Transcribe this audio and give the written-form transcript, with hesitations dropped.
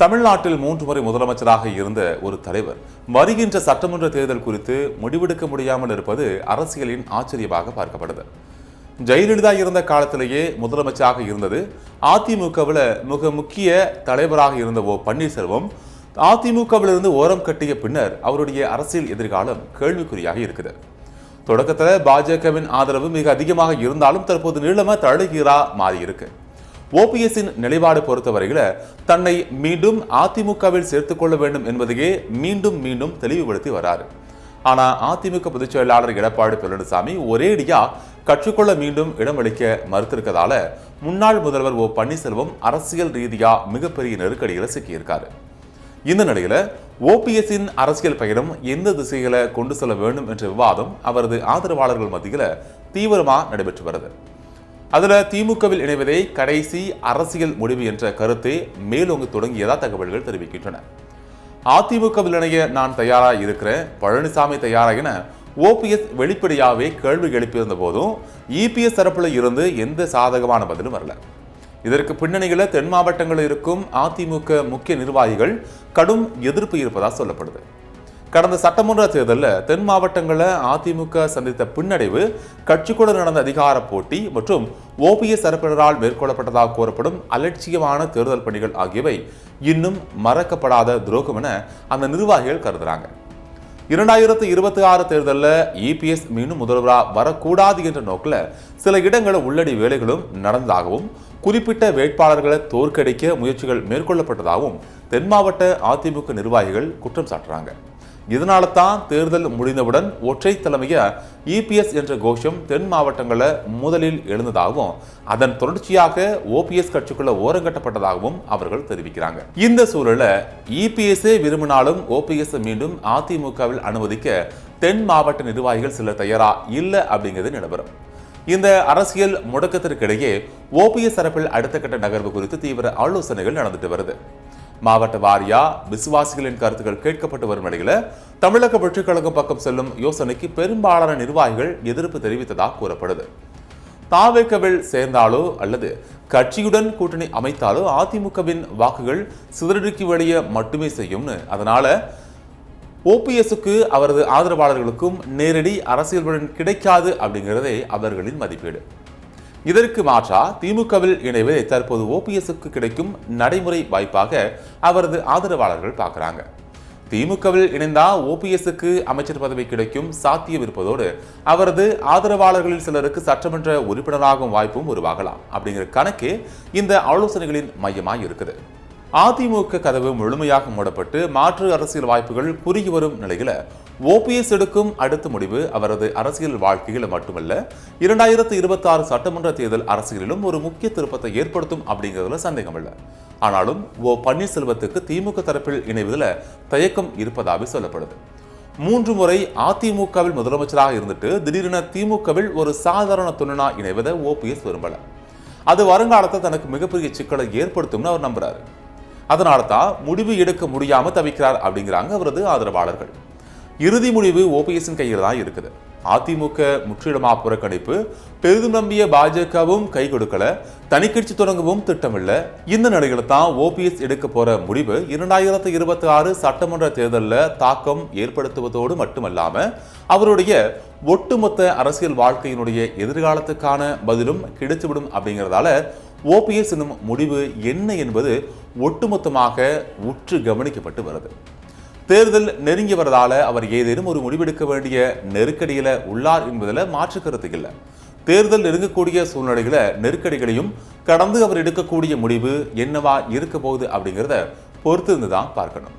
தமிழ்நாட்டில் 3 முறை முதலமைச்சராக இருந்த ஒரு தலைவர் வருகின்ற சட்டமன்ற தேர்தல் குறித்து முடிவெடுக்க முடியாமல் இருப்பது அரசியலின் ஆச்சரியமாக பார்க்கப்படுது. ஜெயலலிதா இருந்த காலத்திலேயே முதலமைச்சராக இருந்தது அதிமுகவில் மிக முக்கிய தலைவராக இருந்த பன்னீர்செல்வம் அதிமுகவிலிருந்து ஓரம் கட்டிய பின்னர் அவருடைய அரசியல் எதிர்காலம் கேள்விக்குறியாக இருக்குது. தொடக்கத்தில் பாஜகவின் ஆதரவு மிக அதிகமாக இருந்தாலும் தற்போது நிலைமை தழுகீரா மாறி இருக்கு. ஓபிஎஸ்ஸின் நிலைப்பாடு பொறுத்தவரையில தன்னை மீண்டும் அதிமுகவில் சேர்த்துக் கொள்ள வேண்டும் என்பதையே மீண்டும் மீண்டும் தெளிவுபடுத்தி வராரு. ஆனா அதிமுக பொதுச் செயலாளர் எடப்பாடி பழனிசாமி ஒரேடியா கற்றுக்கொள்ள மீண்டும் இடமளிக்க மறுத்திருக்கதால முன்னாள் முதல்வர் பன்னீர்செல்வம் அரசியல் ரீதியா மிகப்பெரிய நெருக்கடிகளை சிக்கியிருக்காரு. இந்த நிலையில ஓபிஎஸ்ஸின் அரசியல் பயணம் எந்த திசைகளை கொண்டு செல்ல வேண்டும் என்ற விவாதம் அவரது ஆதரவாளர்கள் மத்தியில தீவிரமா நடைபெற்று வருது. அதுல திமுகவில் இணைவதே கடைசி அரசியல் முடிவு என்ற கருத்தை மேலோங்கி தொடங்கியதா தகவல்கள் தெரிவிக்கின்றன. அதிமுகவில் இணைய நான் தயாரா இருக்கிறேன், பழனிசாமி தயாரா என ஓபிஎஸ் வெளிப்படையாவே கேள்வி எழுப்பியிருந்த போதும் இபிஎஸ் தரப்புல இருந்து எந்த சாதகமான பதிலும் வரல. இதற்கு பின்னணியில தென் மாவட்டங்களில் இருக்கும் அதிமுக முக்கிய நிர்வாகிகள் கடும் எதிர்ப்பு இருப்பதா சொல்லப்படுது. கடந்த சட்டமன்ற தேர்தலில் தென் மாவட்டங்களில் அதிமுக சந்தித்த பின்னடைவு, கட்சிக்குள்ள நடந்த அதிகார போட்டி மற்றும் ஓபிஎஸ் தரப்பினரால் மேற்கொள்ளப்பட்டதாக கூறப்படும் அலட்சியமான தேர்தல் பணிகள் ஆகியவை இன்னும் மறக்கப்படாத துரோகம் என அந்த நிர்வாகிகள் கருதுறாங்க. 2026 தேர்தலில் இபிஎஸ் மீண்டும் முதல்வராக வரக்கூடாது என்ற நோக்கில் சில இடங்களில் உள்ளடி வேலைகளும் நடந்ததாகவும் குறிப்பிட்ட வேட்பாளர்களை தோற்கடிக்க முயற்சிகள் மேற்கொள்ளப்பட்டதாகவும் தென் மாவட்ட அதிமுக நிர்வாகிகள் குற்றம் சாட்டுறாங்க. இதனால தான் தேர்தல் முடிந்தவுடன் ஒற்றை தலைமைய இபிஎஸ் என்ற கோஷம் தென் மாவட்டங்களில் முதலில் எழுந்ததாகவும் அதன் தொடர்ச்சியாக ஓபிஎஸ் கட்சிக்குள்ள ஓரங்கட்டப்பட்டதாகவும் அவர்கள் தெரிவிக்கிறாங்க. இந்த சூழல இபிஎஸ்ஏ விரும்பினாலும் ஓபிஎஸ் மீண்டும் அதிமுகவில் அனுமதிக்க தென் மாவட்ட நிர்வாகிகள் சிலர் தயாரா இல்லை அப்படிங்கிறது நிலவரம். இந்த அரசியல் முடக்கத்திற்கிடையே ஓபிஎஸ் தரப்பில் அடுத்த கட்ட நகர்வு குறித்து தீவிர ஆலோசனைகள் நடந்துட்டு வருது. மாவட்ட வாரியா விசுவாசிகளின் கருத்துக்கள் கேட்கப்பட்டு வரும் நிலையில தமிழக வெற்றிக் கழகம் பக்கம் செல்லும் யோசனைக்கு பெரும்பாலான நிர்வாகிகள் எதிர்ப்பு தெரிவித்ததாக கூறப்படுது. தாவேக்கவில் சேர்ந்தாலோ அல்லது கட்சியுடன் கூட்டணி அமைத்தாலோ அதிமுகவின் வாக்குகள் சிதறடிக்கு வெளியே மட்டுமே செய்யும்னு, அதனால ஓபிஎஸ்க்கு அவரது ஆதரவாளர்களுக்கும் நேரடி அரசியல் பலன் கிடைக்காது அப்படிங்கிறதே அவர்களின் மதிப்பீடு. இதற்கு மாற்றா திமுகவில் இணைவே தற்போது ஓபிஎஸ்க்கு கிடைக்கும் நடைமுறை வாய்ப்பாக அவரது ஆதரவாளர்கள் பார்க்கிறாங்க. திமுகவில் இணைந்தா ஓபிஎஸ்க்கு அமைச்சர் பதவி கிடைக்கும் சாத்தியம் இருப்பதோடு அவரது ஆதரவாளர்களில் சிலருக்கு சட்டமன்ற உறுப்பினராகும் வாய்ப்பும் உருவாகலாம் அப்படிங்கிற கணக்கே இந்த ஆலோசனைகளின் மையமாய் இருக்குது. அதிமுக கதவு முழுமையாக மூடப்பட்டு மாற்று அரசியல் வாய்ப்புகள் குறுகி வரும் நிலையில ஓபிஎஸ் எடுக்கும் அடுத்த முடிவு அவரது அரசியல் வாழ்க்கையில் மட்டுமல்ல 2026 சட்டமன்ற தேர்தல் அரசியலிலும் ஒரு முக்கிய திருப்பத்தை ஏற்படுத்தும் அப்படிங்கிறதுல சந்தேகம் இல்லை. ஆனாலும் பன்னீர்செல்வத்துக்கு திமுக தரப்பில் இணைவதில் தயக்கம் இருப்பதாக சொல்லப்படுது. 3 முறை அதிமுகவில் முதலமைச்சராக இருந்துட்டு திடீரென திமுகவில் ஒரு சாதாரண துணனா இணைவதை ஓபிஎஸ் விரும்பல. அது வருங்காலத்தை தனக்கு மிகப்பெரிய சிக்கலை ஏற்படுத்தும்னு அவர் நம்புறாரு. அதனால தான் முடிவு எடுக்க முடியாம தவிக்கிறார் அப்படிங்கிறாங்க அவரது ஆதரவாளர்கள். இறுதி முடிவு ஓபிஎஸ்ஸின் கையில் தான் இருக்குது. அதிமுக முற்றிலுமா புறக்கணிப்பு, பெரிதும் நம்பிய பாஜகவும் கை கொடுக்கல, தனி கட்சி தொடங்கவும் திட்டமில்ல. இந்த நிலையில தான் ஓபிஎஸ் எடுக்க போற முடிவு 2026 சட்டமன்ற தேர்தலில் தாக்கம் ஏற்படுத்துவதோடு மட்டுமல்லாம அவருடைய ஒட்டுமொத்த அரசியல் வாழ்க்கையினுடைய எதிர்காலத்துக்கான பதிலும் கிடைத்துவிடும் அப்படிங்கிறதால ஓபிஎஸ் என்னும் முடிவு என்ன என்பது ஒட்டுமொத்தமாக உற்று கவனிக்கப்பட்டு வருது. தேர்தல் நெருங்கி வரதால அவர் ஏதேனும் ஒரு முடிவெடுக்க வேண்டிய நெருக்கடியில உள்ளார் என்பதில் மாற்று கருத்து இல்லை. தேர்தல் நெருங்கக்கூடிய சூழ்நிலைகளை நெருக்கடிகளையும் கடந்து அவர் எடுக்கக்கூடிய முடிவு என்னவா இருக்க போகுது அப்படிங்கிறத பொறுத்து இருந்துதான் பார்க்கணும்.